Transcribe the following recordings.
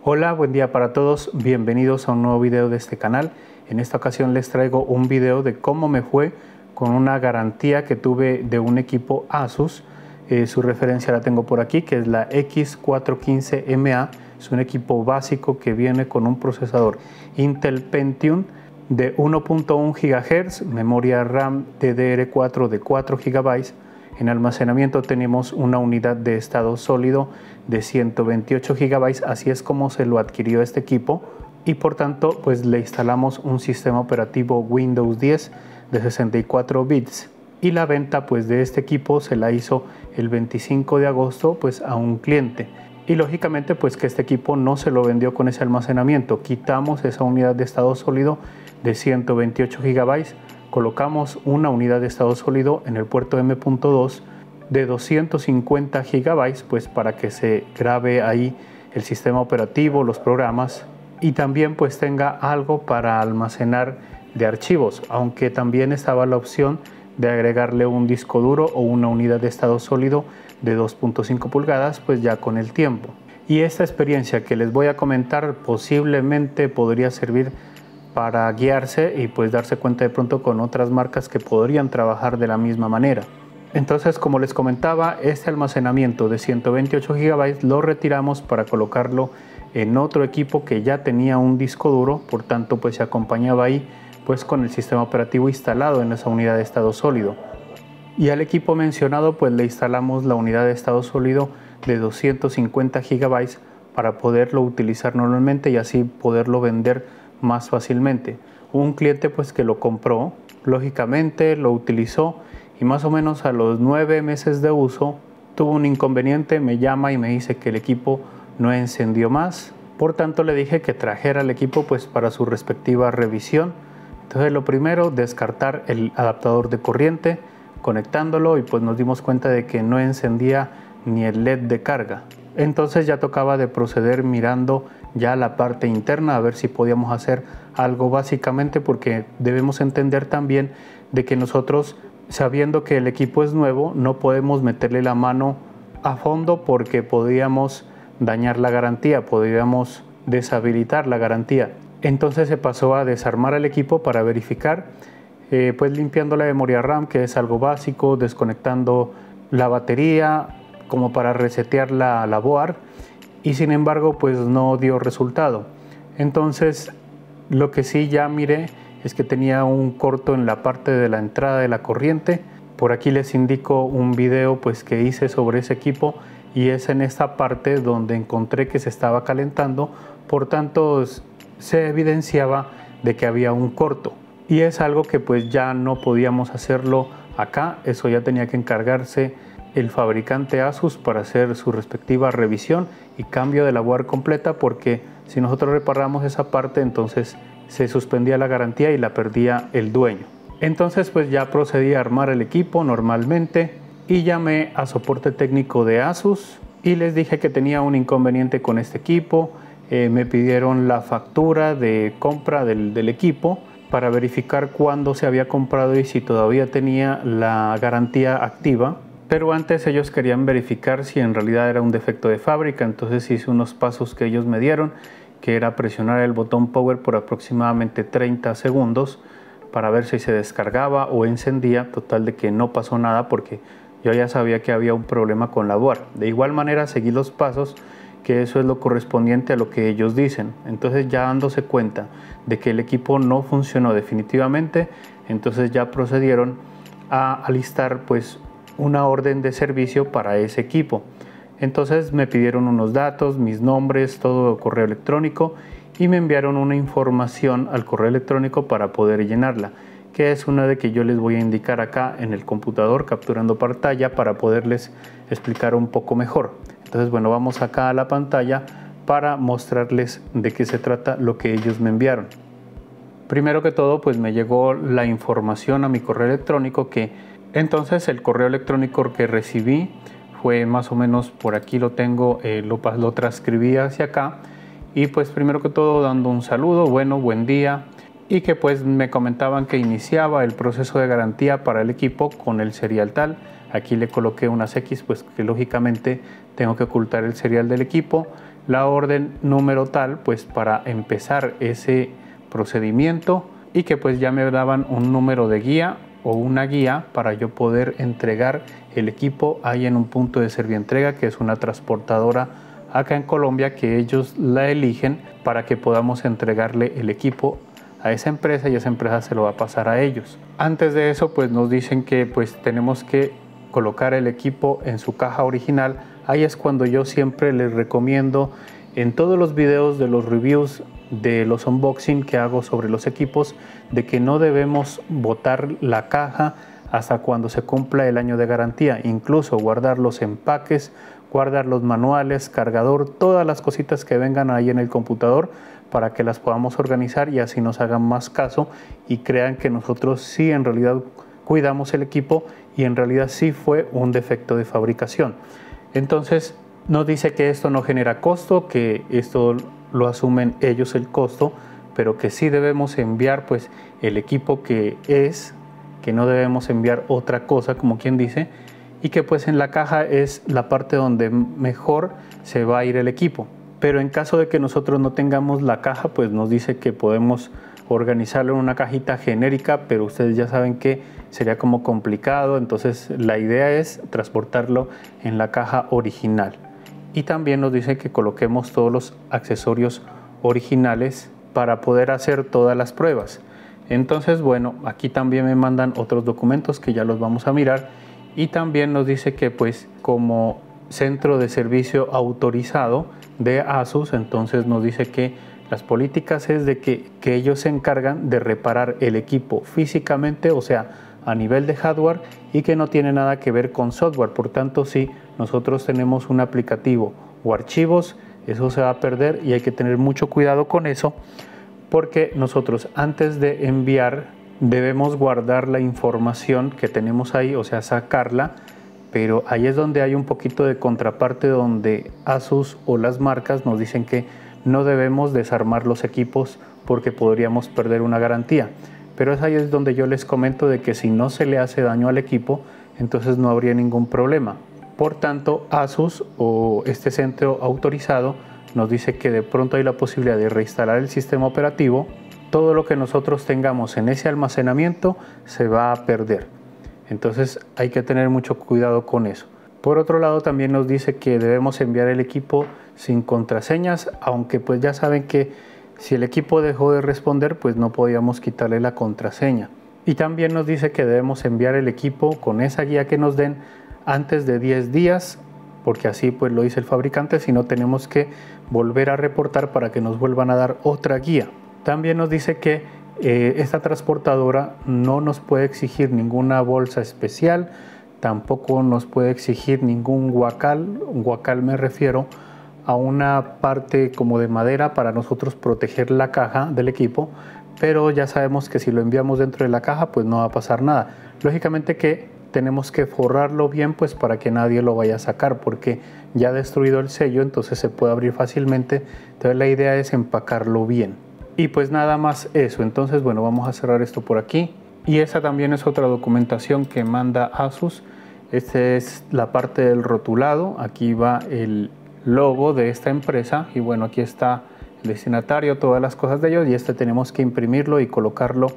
Hola, buen día para todos, bienvenidos a un nuevo video de este canal. En esta ocasión les traigo un video de cómo me fue con una garantía que tuve de un equipo Asus. Su referencia la tengo por aquí, que es la X415MA. Es un equipo básico que viene con un procesador Intel Pentium de 1.1 GHz, memoria RAM DDR4 de 4 GB. En almacenamiento tenemos una unidad de estado sólido de 128 GB, así es como se lo adquirió este equipo, y por tanto pues le instalamos un sistema operativo Windows 10 de 64 bits, y la venta pues de este equipo se la hizo el 25 de agosto pues a un cliente, y lógicamente pues que este equipo no se lo vendió con ese almacenamiento. Quitamos esa unidad de estado sólido de 128 GB, colocamos una unidad de estado sólido en el puerto M.2 de 250 GB, pues para que se grabe ahí el sistema operativo, los programas, y también pues tenga algo para almacenar de archivos, aunque también estaba la opción de agregarle un disco duro o una unidad de estado sólido de 2.5 pulgadas, pues ya con el tiempo. Y esta experiencia que les voy a comentar posiblemente podría servir para guiarse y pues darse cuenta de pronto con otras marcas que podrían trabajar de la misma manera. Entonces, como les comentaba, este almacenamiento de 128 GB lo retiramos para colocarlo en otro equipo que ya tenía un disco duro, por tanto pues se acompañaba ahí pues con el sistema operativo instalado en esa unidad de estado sólido. Y al equipo mencionado pues le instalamos la unidad de estado sólido de 250 GB para poderlo utilizar normalmente y así poderlo vender más fácilmente. Un cliente pues que lo compró, lógicamente lo utilizó, y más o menos a los 9 meses de uso tuvo un inconveniente, me llama y me dice que el equipo no encendió más. Por tanto le dije que trajera el equipo pues para su respectiva revisión. Entonces lo primero, descartar el adaptador de corriente, conectándolo, y pues nos dimos cuenta de que no encendía ni el LED de carga. Entonces ya tocaba de proceder mirando ya la parte interna a ver si podíamos hacer algo, básicamente porque debemos entender también de que nosotros, sabiendo que el equipo es nuevo, no podemos meterle la mano a fondo porque podríamos dañar la garantía, podríamos deshabilitar la garantía. Entonces se pasó a desarmar el equipo para verificar, pues limpiando la memoria RAM, que es algo básico, desconectando la batería como para resetear la board, y sin embargo pues no dio resultado. Entonces lo que sí ya miré es que tenía un corto en la parte de la entrada de la corriente. Por aquí les indico un video pues que hice sobre ese equipo, y es en esta parte donde encontré que se estaba calentando, por tanto se evidenciaba de que había un corto, y es algo que pues ya no podíamos hacerlo acá. Eso ya tenía que encargarse el fabricante Asus para hacer su respectiva revisión y cambio de la board completa, porque si nosotros reparamos esa parte entonces se suspendía la garantía y la perdía el dueño. Entonces pues ya procedí a armar el equipo normalmente y llamé a soporte técnico de Asus y les dije que tenía un inconveniente con este equipo. Me pidieron la factura de compra del equipo para verificar cuándo se había comprado y si todavía tenía la garantía activa. Pero antes ellos querían verificar si en realidad era un defecto de fábrica. Entonces hice unos pasos que ellos me dieron, que era presionar el botón power por aproximadamente 30 segundos para ver si se descargaba o encendía. Total de que no pasó nada porque yo ya sabía que había un problema con la board. De igual manera seguí los pasos, que eso es lo correspondiente a lo que ellos dicen. Entonces ya dándose cuenta de que el equipo no funcionó definitivamente, entonces ya procedieron a alistar pues una orden de servicio para ese equipo. Entonces me pidieron unos datos, mis nombres, todo correo electrónico, y me enviaron una información al correo electrónico para poder llenarla, que es una de que yo les voy a indicar acá en el computador capturando pantalla para poderles explicar un poco mejor. Entonces bueno, vamos acá a la pantalla para mostrarles de qué se trata lo que ellos me enviaron. Primero que todo pues me llegó la información a mi correo electrónico, que entonces el correo electrónico que recibí fue más o menos por aquí, lo tengo, lo transcribí hacia acá, y pues primero que todo dando un saludo, bueno, buen día, y que pues me comentaban que iniciaba el proceso de garantía para el equipo con el serial tal. Aquí le coloqué unas X, pues que lógicamente tengo que ocultar el serial del equipo. la orden número tal pues para empezar ese procedimiento, y que pues ya me daban un número de guía o una guía para yo poder entregar el equipo ahí en un punto de Servientrega, que es una transportadora acá en Colombia, que ellos la eligen para que podamos entregarle el equipo a esa empresa y esa empresa se lo va a pasar a ellos. Antes de eso pues nos dicen que pues tenemos que colocar el equipo en su caja original. Ahí es cuando yo siempre les recomiendo en todos los videos de los reviews, de los unboxing que hago sobre los equipos, de que no debemos botar la caja hasta cuando se cumpla el año de garantía, incluso guardar los empaques, guardar los manuales, cargador, todas las cositas que vengan ahí en el computador para que las podamos organizar y así nos hagan más caso y crean que nosotros sí en realidad cuidamos el equipo y en realidad sí fue un defecto de fabricación. Entonces nos dice que esto no genera costo, que esto lo asumen ellos el costo, pero que sí debemos enviar pues el equipo que no debemos enviar otra cosa, como quien dice, y que pues en la caja es la parte donde mejor se va a ir el equipo. Pero en caso de que nosotros no tengamos la caja, pues nos dice que podemos organizarlo en una cajita genérica, pero ustedes ya saben que sería como complicado, entonces la idea es transportarlo en la caja original. Y también nos dice que coloquemos todos los accesorios originales para poder hacer todas las pruebas. Entonces, bueno, aquí también me mandan otros documentos que ya los vamos a mirar, y también nos dice que pues como centro de servicio autorizado de ASUS, entonces nos dice que las políticas es de que ellos se encargan de reparar el equipo físicamente, o sea, a nivel de hardware, y que no tiene nada que ver con software. Por tanto, si nosotros tenemos un aplicativo o archivos, eso se va a perder y hay que tener mucho cuidado con eso, porque nosotros antes de enviar debemos guardar la información que tenemos ahí, o sea, sacarla, pero ahí es donde hay un poquito de contraparte, donde ASUS o las marcas nos dicen que no debemos desarmar los equipos porque podríamos perder una garantía. Pero es ahí es donde yo les comento de que si no se le hace daño al equipo, entonces no habría ningún problema. Por tanto, ASUS o este centro autorizado nos dice que de pronto hay la posibilidad de reinstalar el sistema operativo. Todo lo que nosotros tengamos en ese almacenamiento se va a perder. Entonces hay que tener mucho cuidado con eso. Por otro lado, también nos dice que debemos enviar el equipo sin contraseñas, aunque pues ya saben que si el equipo dejó de responder, pues no podíamos quitarle la contraseña. Y también nos dice que debemos enviar el equipo con esa guía que nos den antes de 10 días, porque así pues lo dice el fabricante, si no tenemos que volver a reportar para que nos vuelvan a dar otra guía. También nos dice que esta transportadora no nos puede exigir ninguna bolsa especial, tampoco nos puede exigir ningún guacal. Un guacal me refiero a una parte como de madera para nosotros proteger la caja del equipo, pero ya sabemos que si lo enviamos dentro de la caja pues no va a pasar nada. Lógicamente que tenemos que forrarlo bien pues para que nadie lo vaya a sacar, porque ya ha destruido el sello, entonces se puede abrir fácilmente. Entonces la idea es empacarlo bien. Y pues nada más eso. Entonces bueno, vamos a cerrar esto por aquí. Y esa también es otra documentación que manda ASUS. Esta es la parte del rotulado. Aquí va el logo de esta empresa y bueno, aquí está el destinatario, todas las cosas de ellos, y este tenemos que imprimirlo y colocarlo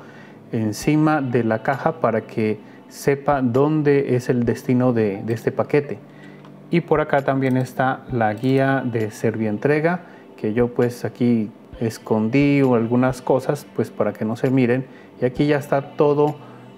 encima de la caja para que sepa dónde es el destino de este paquete. Y por acá también está la guía de Servientrega, que yo pues aquí escondí o algunas cosas pues para que no se miren, y aquí ya está todo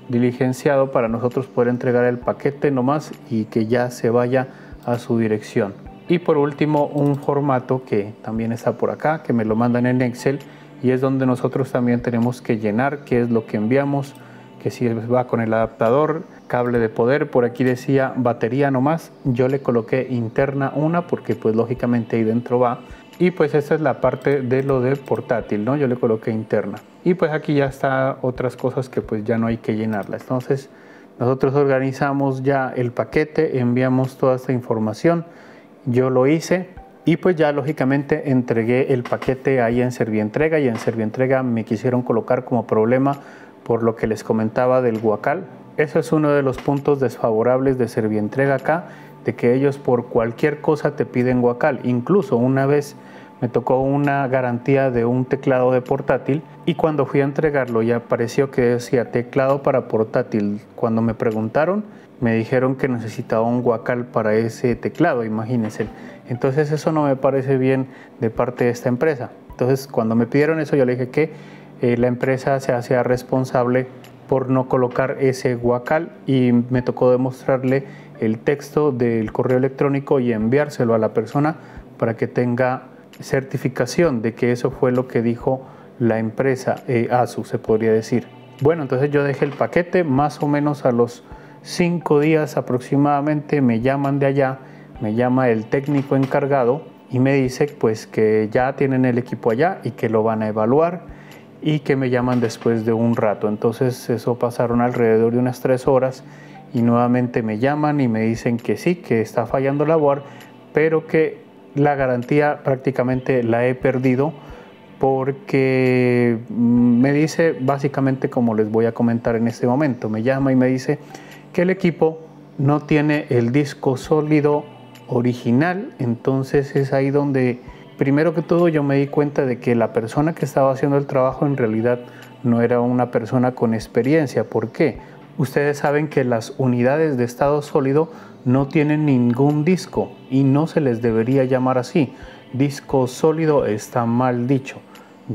diligenciado para nosotros poder entregar el paquete nomás y que ya se vaya a su dirección. Y por último, un formato que también está por acá, que me lo mandan en Excel, y es donde nosotros también tenemos que llenar qué es lo que enviamos, que si va con el adaptador, cable de poder. Por aquí decía batería nomás, yo le coloqué interna una porque pues lógicamente ahí dentro va, y pues esta es la parte de lo de portátil, ¿no? Yo le coloqué interna, y pues aquí ya está otras cosas que pues ya no hay que llenarlas. Entonces nosotros organizamos ya el paquete, enviamos toda esta información. Yo lo hice y pues ya lógicamente entregué el paquete ahí en Servientrega, y en Servientrega me quisieron colocar como problema por lo que les comentaba del guacal. Eso es uno de los puntos desfavorables de Servientrega acá, de que ellos por cualquier cosa te piden guacal. Incluso una vez me tocó una garantía de un teclado de portátil y cuando fui a entregarlo ya apareció que decía teclado para portátil. Cuando me preguntaron, me dijeron que necesitaba un guacal para ese teclado, imagínense. Entonces eso no me parece bien de parte de esta empresa. Entonces cuando me pidieron eso yo le dije que la empresa se hacía responsable por no colocar ese guacal y me tocó demostrarle el texto del correo electrónico y enviárselo a la persona para que tenga certificación de que eso fue lo que dijo la empresa ASUS, se podría decir. Bueno, entonces yo dejé el paquete, más o menos a los 5 días aproximadamente me llaman de allá, me llama el técnico encargado y me dice pues que ya tienen el equipo allá y que lo van a evaluar y que me llaman después de un rato. Entonces eso pasaron alrededor de unas 3 horas y nuevamente me llaman y me dicen que sí, que está fallando la board, pero que la garantía prácticamente la he perdido porque me dice básicamente como les voy a comentar en este momento. Me llama y me dice que el equipo no tiene el disco sólido original. Entonces es ahí donde primero que todo yo me di cuenta de que la persona que estaba haciendo el trabajo en realidad no era una persona con experiencia. ¿Por qué? Ustedes saben que las unidades de estado sólido no tienen ningún disco y no se les debería llamar así. Disco sólido está mal dicho.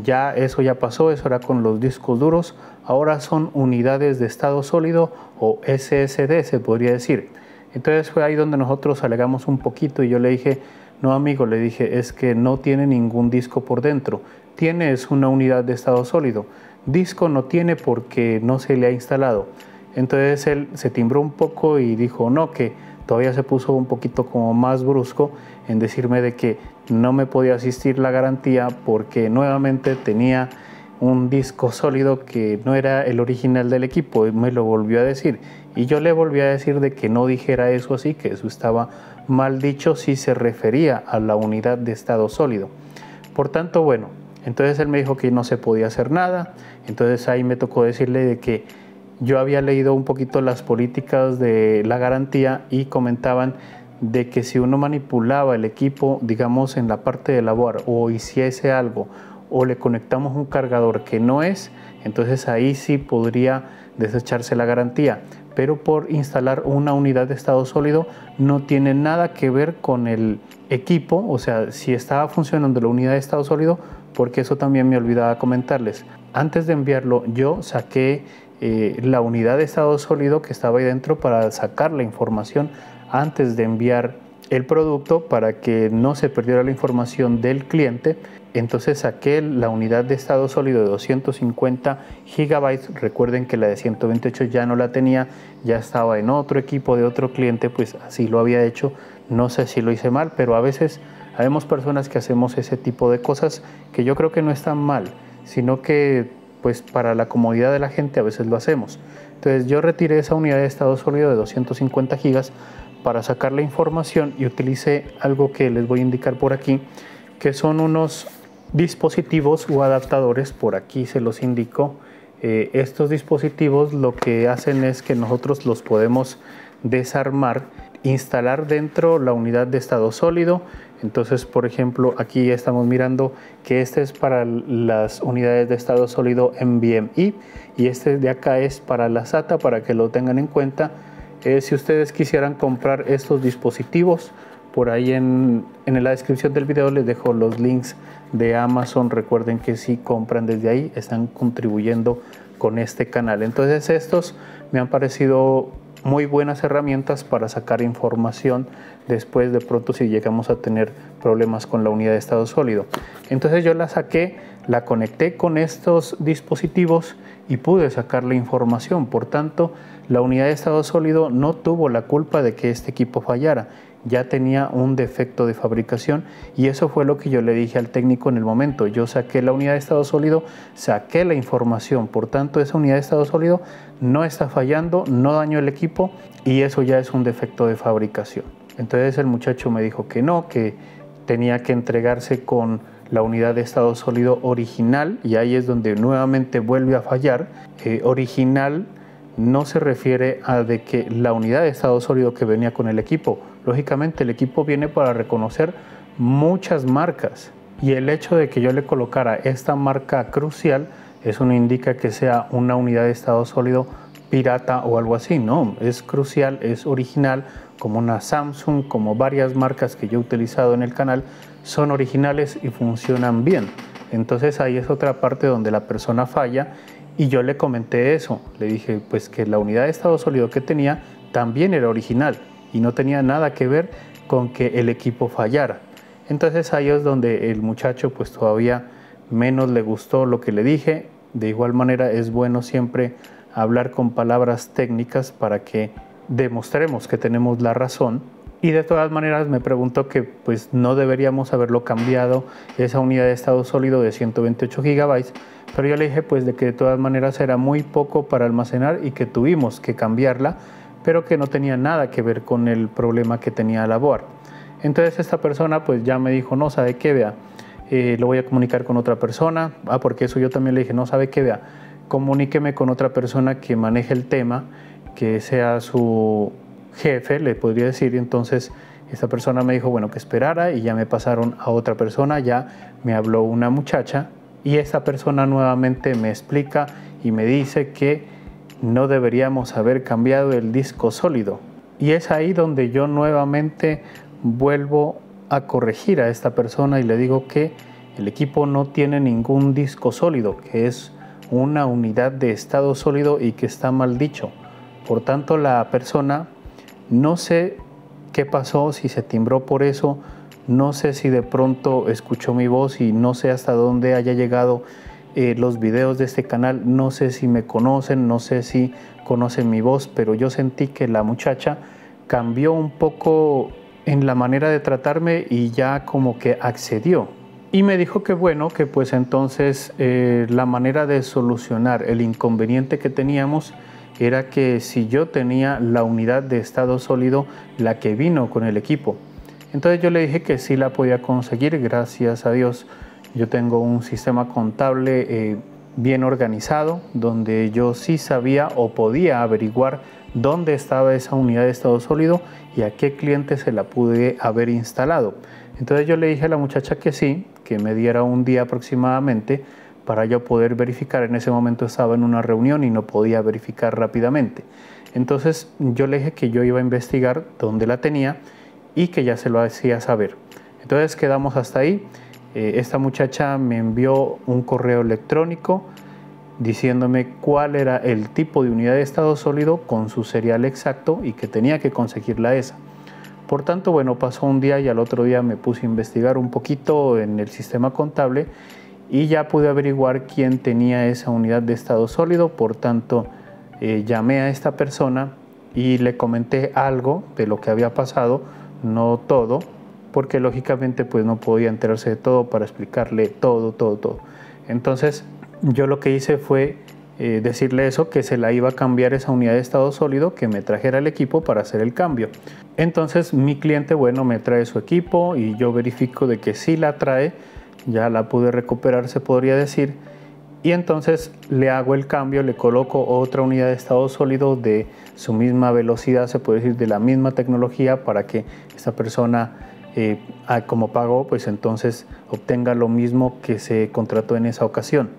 Ya eso ya pasó, eso era con los discos duros. Ahora son unidades de estado sólido o SSD se podría decir. Entonces fue ahí donde nosotros alegamos un poquito y yo le dije, no amigo, le dije, es que no tiene ningún disco por dentro. Tiene es una unidad de estado sólido. Disco no tiene porque no se le ha instalado. Entonces él se timbró un poco y dijo no, que todavía se puso un poquito como más brusco en decirme de que no me podía asistir la garantía porque nuevamente tenía un disco sólido que no era el original del equipo. Me lo volvió a decir y yo le volví a decir de que no dijera eso así, que eso estaba mal dicho si se refería a la unidad de estado sólido. Por tanto, bueno, entonces él me dijo que no se podía hacer nada. Entonces ahí me tocó decirle de que yo había leído un poquito las políticas de la garantía y comentaban de que si uno manipulaba el equipo, digamos en la parte de la board o hiciese algo o le conectamos un cargador que no es, entonces ahí sí podría desecharse la garantía. Pero por instalar una unidad de estado sólido no tiene nada que ver con el equipo, o sea, si estaba funcionando la unidad de estado sólido, porque eso también me olvidaba comentarles. Antes de enviarlo yo saqué la unidad de estado sólido que estaba ahí dentro para sacar la información antes de enviar el producto para que no se perdiera la información del cliente. Entonces saqué la unidad de estado sólido de 250 gigabytes. Recuerden que la de 128 ya no la tenía, ya estaba en otro equipo de otro cliente, pues así lo había hecho. No sé si lo hice mal, pero a veces habemos personas que hacemos ese tipo de cosas que yo creo que no están mal, sino que pues para la comodidad de la gente a veces lo hacemos. Entonces yo retiré esa unidad de estado sólido de 250 gigas para sacar la información y utilicé algo que les voy a indicar por aquí, que son unos dispositivos o adaptadores. Por aquí se los indico. Estos dispositivos lo que hacen es que nosotros los podemos desarmar, instalar dentro la unidad de estado sólido. Entonces, por ejemplo, aquí estamos mirando que este es para las unidades de estado sólido NVMe y este de acá es para la SATA, para que lo tengan en cuenta. Si ustedes quisieran comprar estos dispositivos, por ahí en la descripción del video les dejo los links de Amazon. Recuerden que si compran desde ahí están contribuyendo con este canal. Entonces estos me han parecido muy buenas herramientas para sacar información después de pronto si llegamos a tener problemas con la unidad de estado sólido. Entonces yo la saqué, la conecté con estos dispositivos y pude sacar la información. Por tanto, la unidad de estado sólido no tuvo la culpa de que este equipo fallara. Ya tenía un defecto de fabricación y eso fue lo que yo le dije al técnico en el momento. Yo saqué la unidad de estado sólido, saqué la información, por tanto esa unidad de estado sólido no está fallando, no dañó el equipo y eso ya es un defecto de fabricación. Entonces el muchacho me dijo que no, que tenía que entregarse con la unidad de estado sólido original y ahí es donde nuevamente vuelve a fallar. Original no se refiere a de que la unidad de estado sólido que venía con el equipo. Lógicamente el equipo viene para reconocer muchas marcas y el hecho de que yo le colocara esta marca crucial, eso no indica que sea una unidad de estado sólido pirata o algo así, no, es crucial, es original, como una Samsung, como varias marcas que yo he utilizado en el canal, son originales y funcionan bien. Entonces ahí es otra parte donde la persona falla y yo le comenté eso, le dije pues que la unidad de estado sólido que tenía también era original y no tenía nada que ver con que el equipo fallara. Entonces ahí es donde el muchacho pues todavía menos le gustó lo que le dije. De igual manera es bueno siempre hablar con palabras técnicas para que demostremos que tenemos la razón. Y de todas maneras me preguntó que pues no deberíamos haberlo cambiado esa unidad de estado sólido de 128 GB, pero yo le dije pues de que de todas maneras era muy poco para almacenar y que tuvimos que cambiarla, pero que no tenía nada que ver con el problema que tenía la board. Entonces esta persona pues ya me dijo, no, ¿sabe qué? Vea, lo voy a comunicar con otra persona. Porque eso yo también le dije, no, ¿sabe qué? Vea, comuníqueme con otra persona que maneje el tema, que sea su jefe, le podría decir. Y entonces esta persona me dijo, bueno, que esperara y ya me pasaron a otra persona, ya me habló una muchacha y esta persona nuevamente me explica y me dice que no deberíamos haber cambiado el disco sólido. Y es ahí donde yo nuevamente vuelvo a corregir a esta persona y le digo que el equipo no tiene ningún disco sólido, que es una unidad de estado sólido y que está mal dicho. Por tanto, la persona, no sé qué pasó, si se timbró por eso, no sé si de pronto escuchó mi voz y no sé hasta dónde haya llegado los videos de este canal, no sé si me conocen, no sé si conocen mi voz, pero yo sentí que la muchacha cambió un poco en la manera de tratarme y ya como que accedió. Y me dijo que bueno, que pues entonces la manera de solucionar el inconveniente que teníamos era que si yo tenía la unidad de estado sólido, la que vino con el equipo. Entonces yo le dije que sí la podía conseguir, gracias a Dios. Yo tengo un sistema contable bien organizado, donde yo sí sabía o podía averiguar dónde estaba esa unidad de estado sólido y a qué cliente se la pude haber instalado. Entonces yo le dije a la muchacha que sí, que me diera un día aproximadamente para yo poder verificar. En ese momento estaba en una reunión y no podía verificar rápidamente. Entonces yo le dije que yo iba a investigar dónde la tenía y que ya se lo hacía saber. Entonces quedamos hasta ahí. Esta muchacha me envió un correo electrónico diciéndome cuál era el tipo de unidad de estado sólido con su serial exacto y que tenía que conseguirla esa. Por tanto, bueno, pasó un día y al otro día me puse a investigar un poquito en el sistema contable y ya pude averiguar quién tenía esa unidad de estado sólido. Por tanto, llamé a esta persona y le comenté algo de lo que había pasado, no todo, porque lógicamente pues no podía enterarse de todo para explicarle todo. Entonces yo lo que hice fue decirle eso, que se la iba a cambiar esa unidad de estado sólido, que me trajera el equipo para hacer el cambio. Entonces mi cliente, bueno, me trae su equipo y yo verifico de que sí la trae, ya la pude recuperar, se podría decir, y entonces le hago el cambio, le coloco otra unidad de estado sólido de su misma velocidad, se puede decir de la misma tecnología, para que esta persona como pago, pues entonces obtenga lo mismo que se contrató en esa ocasión.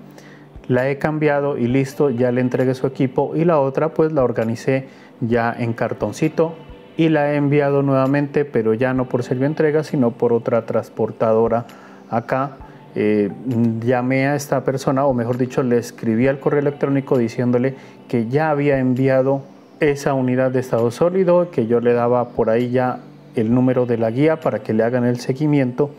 La he cambiado y listo, ya le entregué su equipo, y la otra pues la organicé ya en cartoncito y la he enviado nuevamente, pero ya no por Servientrega, sino por otra transportadora acá. Llamé a esta persona, o mejor dicho, le escribí al correo electrónico diciéndole que ya había enviado esa unidad de estado sólido, que yo le daba por ahí ya el número de la guía para que le hagan el seguimiento.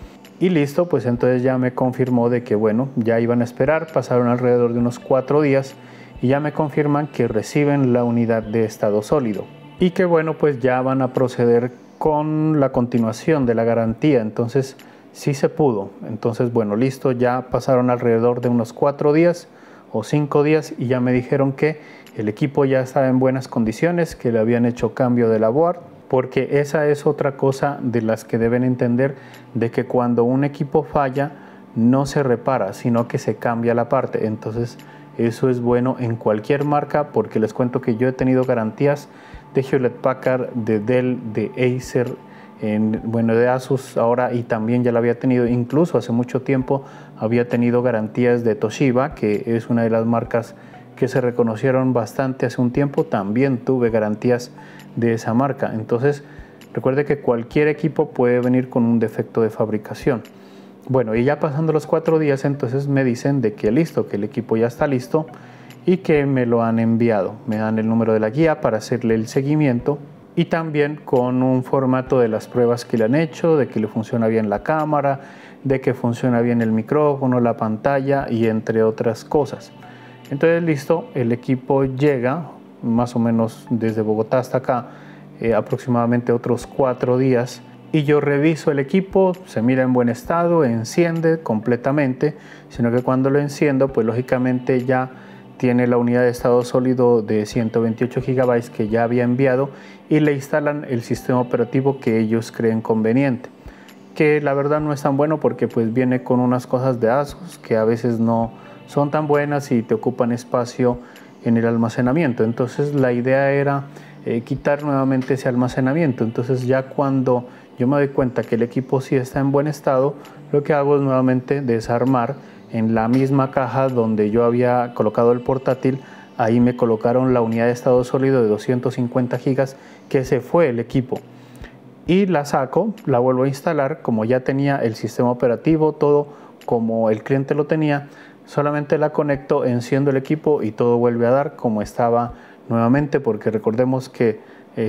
Y listo, pues entonces ya me confirmó de que bueno, ya iban a esperar. Pasaron alrededor de unos 4 días y ya me confirman que reciben la unidad de estado sólido y que bueno, pues ya van a proceder con la continuación de la garantía. Entonces sí se pudo. Entonces bueno, listo, ya pasaron alrededor de unos 4 días o 5 días y ya me dijeron que el equipo ya estaba en buenas condiciones, que le habían hecho cambio de la board, porque esa es otra cosa de las que deben entender, de que cuando un equipo falla no se repara, sino que se cambia la parte. Entonces Eso es bueno en cualquier marca, porque les cuento que yo he tenido garantías de Hewlett Packard, de Dell, de Acer, bueno, de Asus ahora, y también ya la había tenido, incluso hace mucho tiempo había tenido garantías de Toshiba, que es una de las marcas que se reconocieron bastante hace un tiempo. También tuve garantías de esa marca. Entonces recuerde que cualquier equipo puede venir con un defecto de fabricación. Bueno, y ya pasando los 4 días, entonces me dicen de que listo, que el equipo ya está listo y que me lo han enviado. Me dan el número de la guía para hacerle el seguimiento, y también con un formato de las pruebas que le han hecho, de que le funciona bien la cámara, de que funciona bien el micrófono, la pantalla y entre otras cosas. Entonces listo, el equipo llega más o menos desde Bogotá hasta acá, aproximadamente otros 4 días, y yo reviso el equipo, se mira en buen estado, enciende completamente, sino que cuando lo enciendo, pues lógicamente ya tiene la unidad de estado sólido de 128 GB que ya había enviado, y le instalan el sistema operativo que ellos creen conveniente, que la verdad no es tan bueno porque pues viene con unas cosas de Asus que a veces no son tan buenas y te ocupan espacio en el almacenamiento. Entonces la idea era quitar nuevamente ese almacenamiento. Entonces ya cuando yo me doy cuenta que el equipo sí está en buen estado, lo que hago es nuevamente desarmar. En la misma caja donde yo había colocado el portátil, ahí me colocaron la unidad de estado sólido de 250 GB, que se fue el equipo. Y la saco, la vuelvo a instalar, como ya tenía el sistema operativo, todo como el cliente lo tenía, solamente la conecto, enciendo el equipo y todo vuelve a dar como estaba nuevamente, porque recordemos que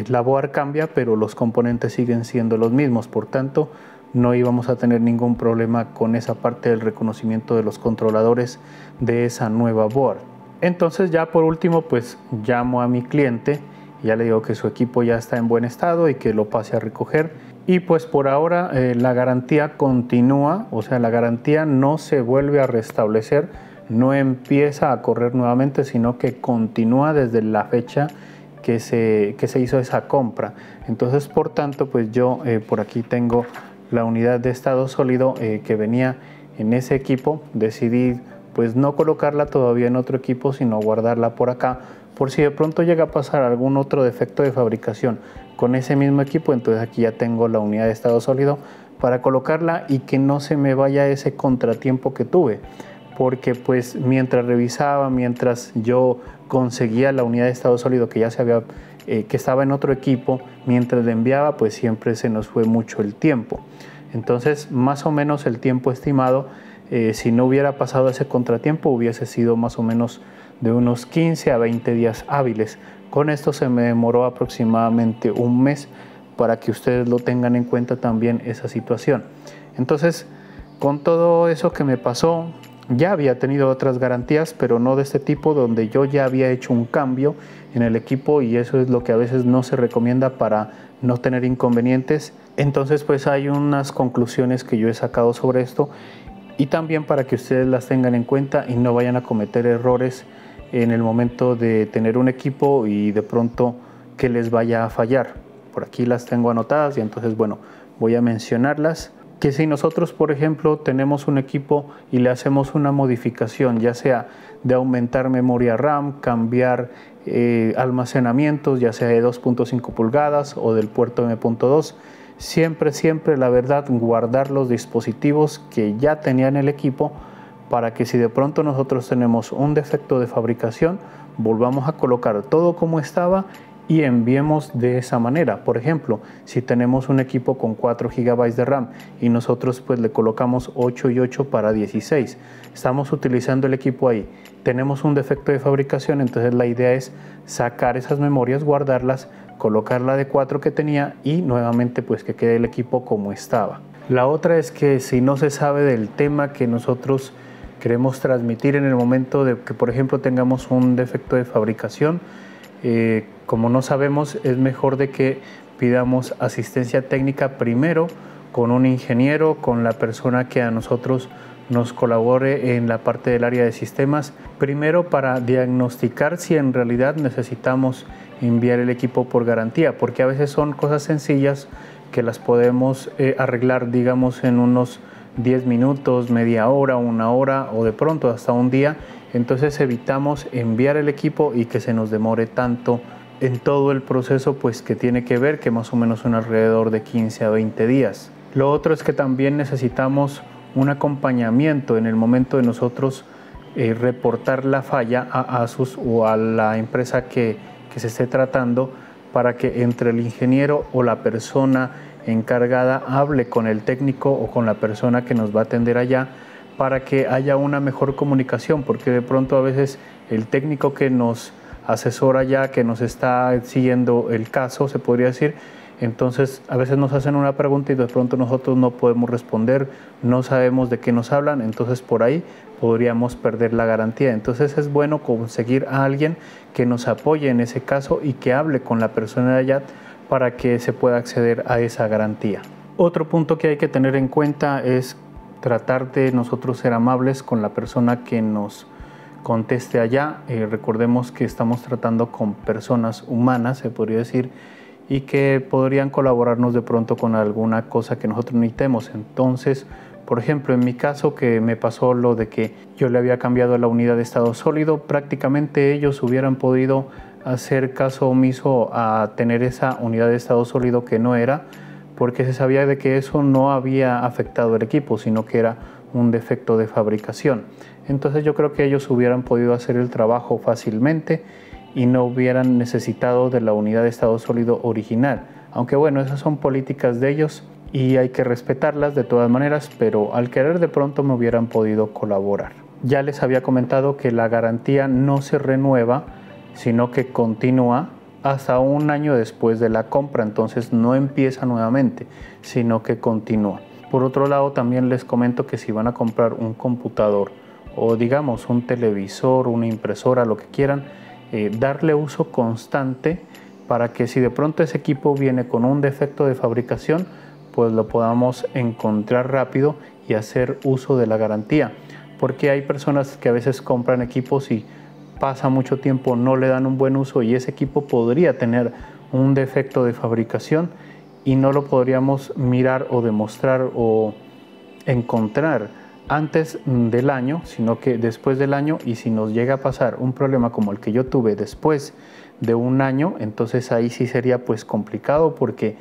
la board cambia, pero los componentes siguen siendo los mismos, por tanto no íbamos a tener ningún problema con esa parte del reconocimiento de los controladores de esa nueva board. Entonces ya por último pues llamo a mi cliente, ya le digo que su equipo ya está en buen estado y que lo pase a recoger, y pues por ahora la garantía continúa, o sea, la garantía no se vuelve a restablecer, no empieza a correr nuevamente, sino que continúa desde la fecha que se hizo esa compra. Entonces por tanto pues yo por aquí tengo la unidad de estado sólido que venía en ese equipo. Decidí pues no colocarla todavía en otro equipo, sino guardarla por acá, por si de pronto llega a pasar algún otro defecto de fabricación con ese mismo equipo. Entonces aquí ya tengo la unidad de estado sólido para colocarla y que no se me vaya ese contratiempo que tuve, porque pues mientras revisaba, mientras yo conseguía la unidad de estado sólido que ya se había que estaba en otro equipo, mientras le enviaba, pues siempre se nos fue mucho el tiempo. Entonces más o menos el tiempo estimado, si no hubiera pasado ese contratiempo, hubiese sido más o menos de unos 15 a 20 días hábiles. Con esto se me demoró aproximadamente un mes, para que ustedes lo tengan en cuenta también esa situación. Entonces con todo eso que me pasó, ya había tenido otras garantías, pero no de este tipo, donde yo ya había hecho un cambio en el equipo, y eso es lo que a veces no se recomienda para no tener inconvenientes. Entonces pues hay unas conclusiones que yo he sacado sobre esto, y también para que ustedes las tengan en cuenta y no vayan a cometer errores en el momento de tener un equipo y de pronto que les vaya a fallar. Por aquí las tengo anotadas y entonces bueno, voy a mencionarlas. Que si nosotros, por ejemplo, tenemos un equipo y le hacemos una modificación, ya sea de aumentar memoria RAM, cambiar almacenamientos, ya sea de 2.5 pulgadas o del puerto M.2, siempre la verdad, guardar los dispositivos que ya tenían el equipo, para que si de pronto nosotros tenemos un defecto de fabricación, volvamos a colocar todo como estaba y enviemos de esa manera. Por ejemplo, si tenemos un equipo con 4 GB de RAM y nosotros pues le colocamos 8 y 8 para 16, estamos utilizando el equipo ahí, tenemos un defecto de fabricación, entonces la idea es sacar esas memorias, guardarlas, colocar la de 4 que tenía y nuevamente pues que quede el equipo como estaba. La otra es que si no se sabe del tema que nosotros queremos transmitir en el momento de que, por ejemplo, tengamos un defecto de fabricación, como no sabemos, es mejor de que pidamos asistencia técnica primero con un ingeniero, con la persona que a nosotros nos colabore en la parte del área de sistemas, primero para diagnosticar si en realidad necesitamos enviar el equipo por garantía, porque a veces son cosas sencillas que las podemos arreglar, digamos, en unos 10 minutos, media hora, una hora o de pronto hasta un día, Entonces evitamos enviar el equipo y que se nos demore tanto en todo el proceso, pues que tiene que ver que más o menos son alrededor de 15 a 20 días. Lo otro es que también necesitamos un acompañamiento en el momento de nosotros reportar la falla a ASUS o a la empresa que se esté tratando, para que entre el ingeniero o la persona encargada hable con el técnico o con la persona que nos va a atender allá, para que haya una mejor comunicación, porque de pronto a veces el técnico que nos asesora ya, que nos está siguiendo el caso, se podría decir, entonces a veces nos hacen una pregunta y de pronto nosotros no podemos responder, no sabemos de qué nos hablan, entonces por ahí podríamos perder la garantía. Entonces es bueno conseguir a alguien que nos apoye en ese caso y que hable con la persona de allá para que se pueda acceder a esa garantía. Otro punto que hay que tener en cuenta es tratar de nosotros ser amables con la persona que nos conteste allá. Recordemos que estamos tratando con personas humanas, se podría decir, y que podrían colaborarnos de pronto con alguna cosa que nosotros necesitemos. Entonces, por ejemplo, en mi caso, que me pasó lo de que yo le había cambiado la unidad de estado sólido, prácticamente ellos hubieran podido hacer caso omiso a tener esa unidad de estado sólido que no era, porque se sabía de que eso no había afectado el equipo, sino que era un defecto de fabricación. Entonces yo creo que ellos hubieran podido hacer el trabajo fácilmente y no hubieran necesitado de la unidad de estado sólido original. Aunque bueno, esas son políticas de ellos y hay que respetarlas de todas maneras, pero al querer de pronto me hubieran podido colaborar. Ya les había comentado que la garantía no se renueva, sino que continúa hasta un año después de la compra, entonces no empieza nuevamente, sino que continúa. Por otro lado, también les comento que si van a comprar un computador o digamos un televisor, una impresora, lo que quieran, darle uso constante para que si de pronto ese equipo viene con un defecto de fabricación, pues lo podamos encontrar rápido y hacer uso de la garantía, porque hay personas que a veces compran equipos y pasa mucho tiempo, no le dan un buen uso y ese equipo podría tener un defecto de fabricación y no lo podríamos mirar o demostrar o encontrar antes del año, sino que después del año. Y si nos llega a pasar un problema como el que yo tuve después de un año, entonces ahí sí sería pues complicado, porque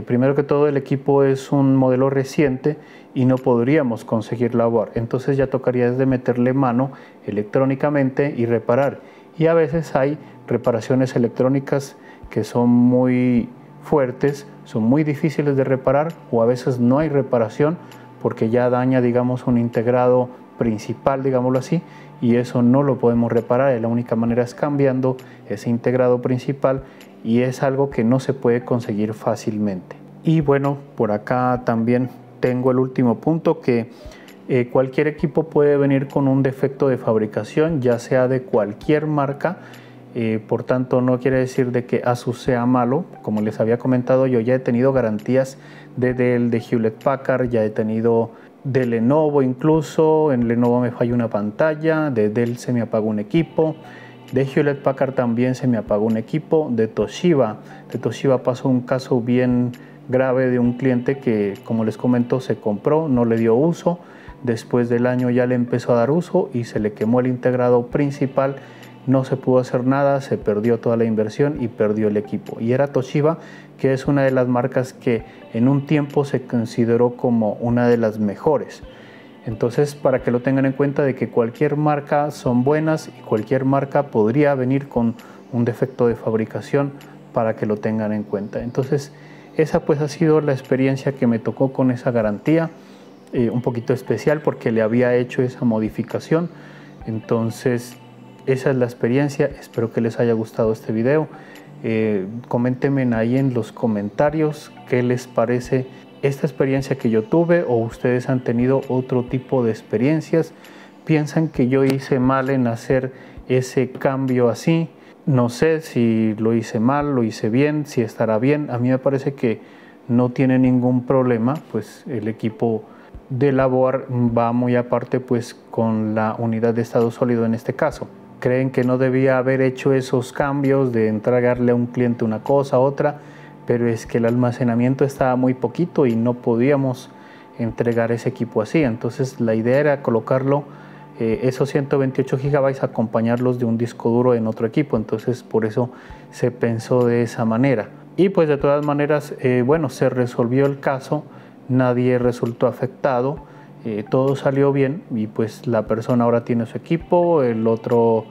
primero que todo el equipo es un modelo reciente y no podríamos conseguir labor, entonces ya tocaría desde meterle mano electrónicamente y reparar. Y a veces hay reparaciones electrónicas que son muy fuertes, son muy difíciles de reparar, o a veces no hay reparación porque ya daña, digamos, un integrado principal, digámoslo así, y eso no lo podemos reparar. La única manera es cambiando ese integrado principal y es algo que no se puede conseguir fácilmente. Y bueno, por acá también tengo el último punto, que cualquier equipo puede venir con un defecto de fabricación, ya sea de cualquier marca. Por tanto, no quiere decir de que ASUS sea malo. Como les había comentado, yo ya he tenido garantías de Dell, de Hewlett Packard, ya he tenido de Lenovo, incluso en Lenovo me falló una pantalla, de Dell se me apagó un equipo, de Hewlett Packard también se me apagó un equipo, de Toshiba pasó un caso bien grave de un cliente que, como les comento, se compró, no le dio uso, después del año ya le empezó a dar uso y se le quemó el integrado principal. No se pudo hacer nada, se perdió toda la inversión y perdió el equipo. Y era Toshiba, que es una de las marcas que en un tiempo se consideró como una de las mejores. Entonces, para que lo tengan en cuenta, de que cualquier marca son buenas y cualquier marca podría venir con un defecto de fabricación, para que lo tengan en cuenta. Entonces, esa pues ha sido la experiencia que me tocó con esa garantía, un poquito especial porque le había hecho esa modificación. Entonces, esa es la experiencia. Espero que les haya gustado este video. Coméntenme ahí en los comentarios qué les parece esta experiencia que yo tuve, o ustedes han tenido otro tipo de experiencias. ¿Piensan que yo hice mal en hacer ese cambio así? No sé si lo hice mal, lo hice bien, si estará bien. A mí me parece que no tiene ningún problema, pues el equipo de labor va muy aparte pues con la unidad de estado sólido en este caso. Creen que no debía haber hecho esos cambios de entregarle a un cliente una cosa, otra, pero es que el almacenamiento estaba muy poquito y no podíamos entregar ese equipo así. Entonces la idea era colocarlo esos 128 GB acompañarlos de un disco duro en otro equipo. Entonces por eso se pensó de esa manera. Y pues de todas maneras, bueno, se resolvió el caso, nadie resultó afectado, todo salió bien y pues la persona ahora tiene su equipo. El otro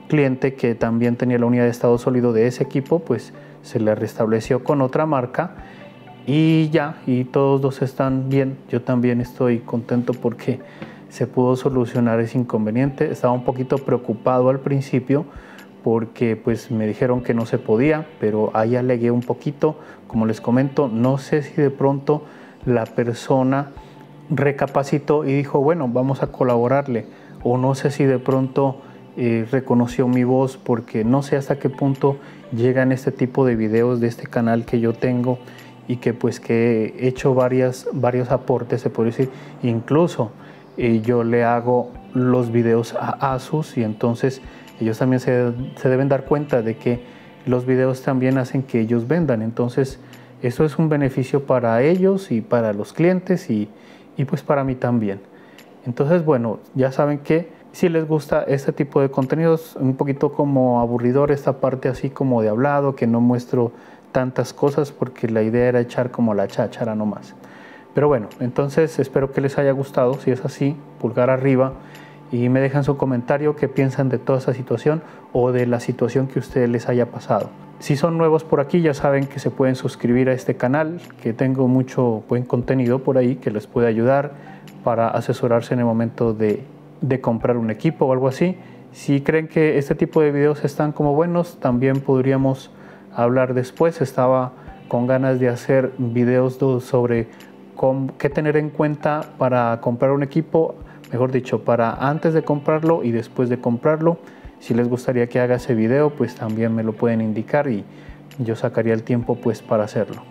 cliente que también tenía la unidad de estado sólido de ese equipo, pues se le restableció con otra marca y ya, y todos dos están bien. Yo también estoy contento porque se pudo solucionar ese inconveniente. Estaba un poquito preocupado al principio porque pues me dijeron que no se podía, pero ahí alegué un poquito. Como les comento, no sé si de pronto la persona recapacitó y dijo, bueno, vamos a colaborarle, o no sé si de pronto reconoció mi voz, porque no sé hasta qué punto llegan este tipo de videos de este canal que yo tengo y que pues que he hecho varios aportes, se puede decir. Incluso yo le hago los videos a Asus y entonces ellos también se deben dar cuenta de que los videos también hacen que ellos vendan. Entonces eso es un beneficio para ellos y para los clientes y pues para mí también. Entonces bueno, ya saben que si les gusta este tipo de contenidos, un poquito como aburridor esta parte así como de hablado, que no muestro tantas cosas porque la idea era echar como la cháchara nomás. Pero bueno, entonces espero que les haya gustado. Si es así, pulgar arriba y me dejan su comentario qué piensan de toda esta situación o de la situación que a ustedes les haya pasado. Si son nuevos por aquí, ya saben que se pueden suscribir a este canal, que tengo mucho buen contenido por ahí que les puede ayudar para asesorarse en el momento de comprar un equipo o algo así. Si creen que este tipo de videos están como buenos, también podríamos hablar después. Estaba con ganas de hacer videos sobre qué tener en cuenta para comprar un equipo, mejor dicho, para antes de comprarlo y después de comprarlo. Si les gustaría que haga ese video, pues también me lo pueden indicar y yo sacaría el tiempo pues para hacerlo.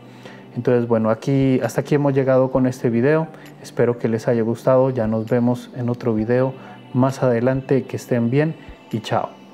Entonces bueno, hasta aquí hemos llegado con este video. Espero que les haya gustado. Ya nos vemos en otro video más adelante. Que estén bien y chao.